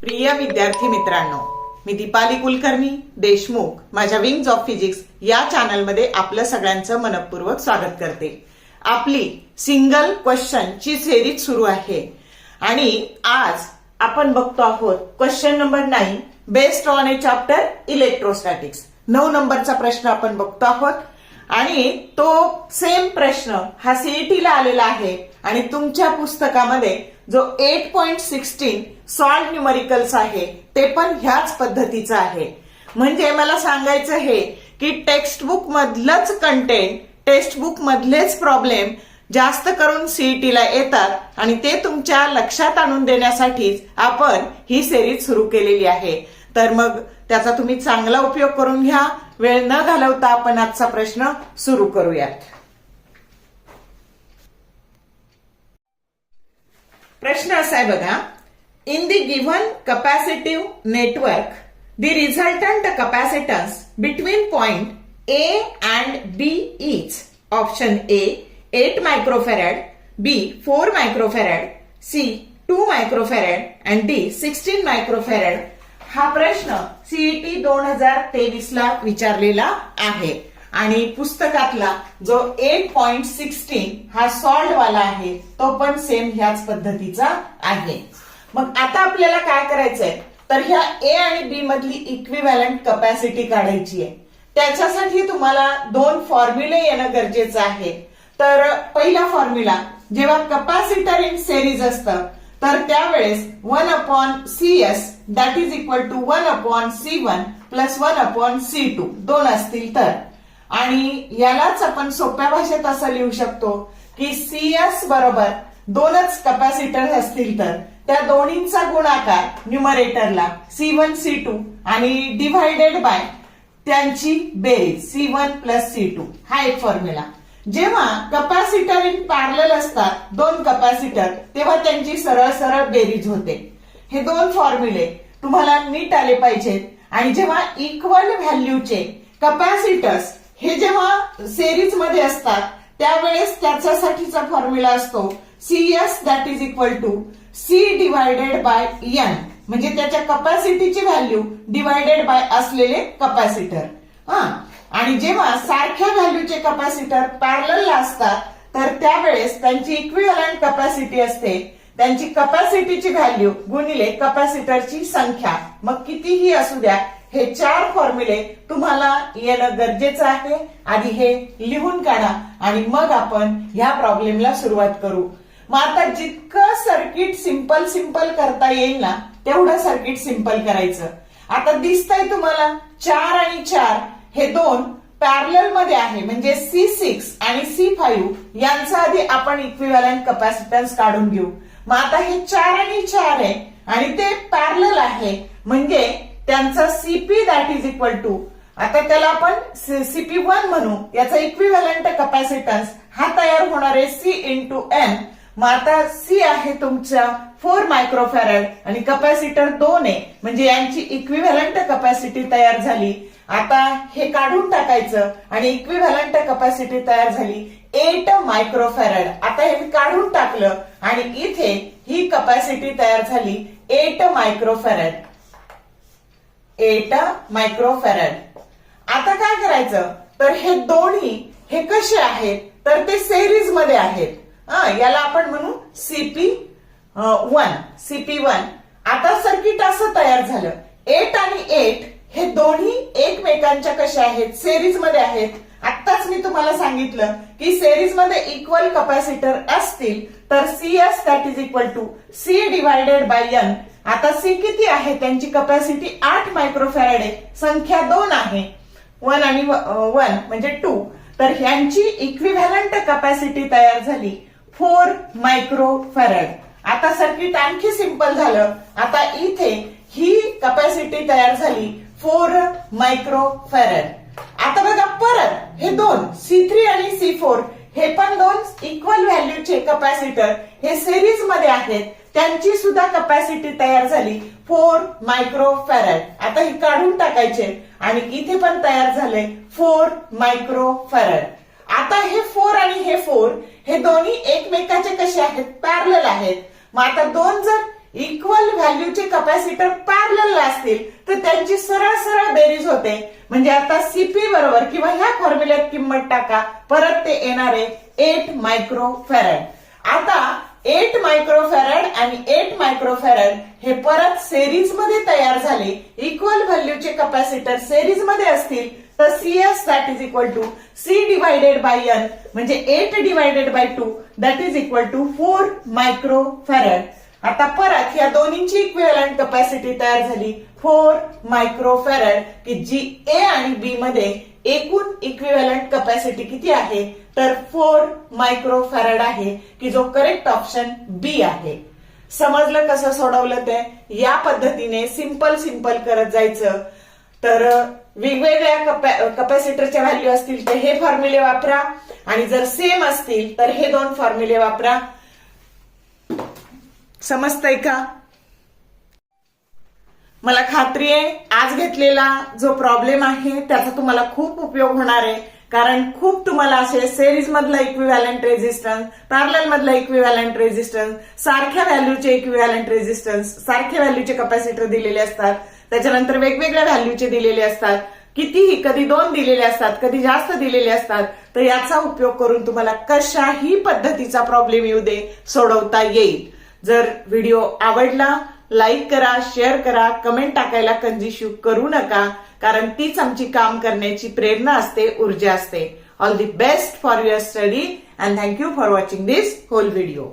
प्रिय विद्यार्थी मित्रांनो, मी दीपाली कुलकर्णी देशमुख माझ्या विंग्स ऑफ फिजिक्स या चॅनलमध्ये आपलं सगळ्यांचं मनपूर्वक स्वागत करते। आपली सिंगल क्वेश्चन ची सिरीज सुरू आहे आणि आज आपण बघतो आहोत question number 9 based on A chapter electrostatics. 9 नंबरचा प्रश्न आपण बघतो आहोत आणि तो सेम प्रश्न हा सीईटी ला आलेला आहे आणि तुमच्या पुस्तकामध्ये जो 8.16 सॉल्व्ह न्यूमरिकल्स आहे ते पण ह्याच पद्धतीचा आहे। म्हणजे मला सांगायचं हे की टेक्स्टबुक मधलंच कंटेंट, टेक्स्टबुक मधलेच प्रॉब्लेम जास्त करून सीईटी ला येतात आणि ते तुमच्या लक्षात आणून देण्यासाठीच आपण ही सिरीज सुरू केलेली आहे। तर मग त्याचा तुम्ही चांगला उपयोग करून घ्या। वेळ न घालवता आपण आजचा प्रश्न सुरू करूयात। प्रश्न असा आहे बघा, in the given capacitive network the resultant capacitance between point A and B is option A 8 microfarad, B 4 microfarad, C 2 microfarad and D 16 microfarad. हा प्रश्न सीईटी 2023 ला विचारलेला आहे आणि पुस्तकातला जो 8.16 हा सॉल्व्ह वाला आहे तो पण सेम ह्याच पद्धतीचा आहे। मग आता आपल्याला काय करायचंय तर ह्या ए आणि बी मधली इक्विव्हॅलंट कॅपॅसिटी काढायची आहे। त्याच्यासाठी तुम्हाला 2 फॉर्म्युले येणं गरजेचं आहे। तर पहिला फॉर्म्युला, जेव्हा कॅपॅसिटर इन सिरीज असतं तर त्यावेळेस 1/CS that is equal to 1/C1 plus 1/C2 दोन असतील तर, आणि यालाच आपण सोप्या भाषेत असं लिहू शकतो की CS बरोबर दोनच कॅपॅसिटर असतील तर त्या दोन्हींचा गुणाकार न्यूमरेटरला C1 C2 आणि डिव्हायडेड बाय त्यांची बेरीज C1 प्लस C2 हा एक फॉर्म्युला। जेव्हा कॅपॅसिटर इन पॅरलल असतात दोन कॅपॅसिटर तेव्हा त्यांची सरळ सरळ बेरीज होते। हे 2 फॉर्म्युले तुम्हाला नीट आले पाहिजेत। आणि जेव्हा इक्वल व्हॅल्यूचे कॅपॅसिटर्स हे जेव्हा सिरीज मध्ये असतात त्यावेळेस त्याच्यासाठीचा फॉर्म्युला असतो CS that is equal to C divided by N, म्हणजे त्याच्या कॅपॅसिटीची व्हॅल्यू डिवायडेड बाय असलेले कॅपॅसिटर। आणि जेव्हा सारख्या व्हॅल्यूचे कॅपॅसिटर पॅरलल असतात तर त्यावेळेस त्यांची इक्विव्हॅलंट कॅपॅसिटी असते त्यांची कॅपॅसिटीची व्हॅल्यू गुणिले कॅपॅसिटरची संख्या, मग कितीही असू द्या। हे 4 फॉर्म्युले तुम्हाला येणं गरजेचं आहे। आधी हे लिहून काढा आणि मग आपण ह्या प्रॉब्लेमला सुरुवात करू। मग आता जितकं सर्किट सिंपल करता येईल ना तेवढं सर्किट सिंपल करायचं। आता दिसतंय तुम्हाला 4 आणि 4 हे 2 पॅरलल मध्ये आहे, म्हणजे C6 आणि C5 यांचा आधी आपण इक्विव्हॅलंट कॅपॅसिटन्स काढून घेऊ। मग आता हे 4 आणि 4 आहे आणि ते पॅरलल आहे म्हणजे त्यांचा CP that is equal to, आता त्याला आपण CP1 म्हणू, याचा इक्विव्हॅलंट कॅपॅसिटन्स हा तयार होणार आहे C इंटू N। मग आता C आहे तुमचा 4 मायक्रोफॅरेड आणि कॅपॅसिटर 2 आहे, म्हणजे यांची इक्विव्हॅलंट कॅपॅसिटी तयार झाली। आता हे काढून टाकायचं आणि इक्विव्हॅलंट कॅपॅसिटी तयार झाली 8 मायक्रोफॅरेड। आता हे काढून टाकलं आणि इथे ही कॅपॅसिटी तयार झाली 8 मायक्रोफॅरेड। 8 मायक्रोफॅरेड। आता काय करायचं तर हे दोन्ही हे कसे आहेत तर ते सिरीज मध्ये आहेत। याला आपण म्हणू CP1। आता सर्किट असं तयार झालं 8 आणि 8 हे दोन्ही एकमेकांच्या कशा आहेत सिरीज मध्ये आहेत। आत्ताच मी तुम्हाला सांगितलं की सिरीज मध्ये इक्वल कॅपॅसिटर असतील तर CS that is equal to C divided by N। आता C किती आहे, त्यांची कॅपॅसिटी 8 मायक्रोफॅरेड आहे, संख्या 2 आहे, 1 आणि 1 म्हणजे 2, तर ह्यांची इक्विव्हॅलंट कॅपॅसिटी तयार झाली 4 मायक्रोफॅरेड। आता सर्किट आणखी सिंपल झालं। आता इथे ही कॅपॅसिटी तयार झाली 4 मायक्रोफॅरेड। आता बघा परत हे 2 C3 आणि C4 हे पण 2 इक्वल व्हॅल्यूचे कॅपॅसिटर हे सिरीज मध्ये आहेत, त्यांची सुद्धा कॅपॅसिटी तयार झाली 4 मायक्रोफॅरेड। आता हे काढून टाकायचे आणि इथे पण तयार झाले 4 मायक्रोफॅरेड। आता हे 4 आणि हे 4 हे दोन्ही एकमेकाचे कसे आहेत पॅरलल आहेत। मग आता 2 जर इक्वल व्हॅल्यूचे कपॅसिटर पॅरलल असतील तर त्यांची सरळ सरळ बेरीज होते. म्हणजे आता सीपी बरोबर किंवा ह्या फॉर्म्युल्यात किंमत टाका, परत ते येणारे 8 मायक्रोफॅरड. आता 8 मायक्रोफॅरड आणि 8 मायक्रोफॅरड हे परत सेरीज मध्ये तयार झाले. इक्वल व्हॅल्यूचे कपॅसिटर सेरीज मध्ये असतील तर CS that is equal to C divided by N म्हणजे 8 divided by 2 that is equal to 4 microfarad. आता परत या दोन्हींची इक्विव्हॅलंट कपॅसिटी तयार झाली 4 मायक्रोफॅरड, की जी A आणि B मध्ये एकूण इक्विव्हॅलंट कपॅसिटी किती आहे तर 4 मायक्रोफॅरड आहे, की जो करेक्ट ऑप्शन बी आहे. समजलं कसं सोडवलं ते? या पद्धतीने सिंपल करत जायचं. तर वेगवेगळ्या कपॅसिटरच्या व्हॅल्यू असतील तर हे फॉर्म्युले वापरा आणि जर सेम असतील तर हे दोन फॉर्म्युले वापरा. समजतंय का? मला खात्री आहे आज घेतलेला जो प्रॉब्लेम आहे त्याचा तुम्हाला खूप उपयोग होणार आहे, कारण खूप तुम्हाला असे सेरीज मधला इक्विव्हॅलंट रेझिस्टन्स, पॅरलल मधला इक्विव्हॅलंट रेझिस्टन्स, सारख्या व्हॅल्यूचे इक्विव्हॅलंट रेझिस्टन्स, सारख्या व्हॅल्यूचे कपॅसिटर दिलेले असतात, त्याच्यानंतर वेगवेगळ्या व्हॅल्यूचे दिलेले असतात, कितीही कधी 2 दिलेले असतात, कधी जास्त दिलेले असतात. तर याचा उपयोग करून तुम्हाला कशाही पद्धतीचा प्रॉब्लेम येऊ दे सोडवता येईल. जर व्हिडिओ आवडला लाईक करा, शेअर करा, कमेंट टाकायला कंजूषी करू नका, कारण तीच आमची काम करण्याची प्रेरणा असते, ऊर्जा असते. All the best for your study and thank you for watching this whole video.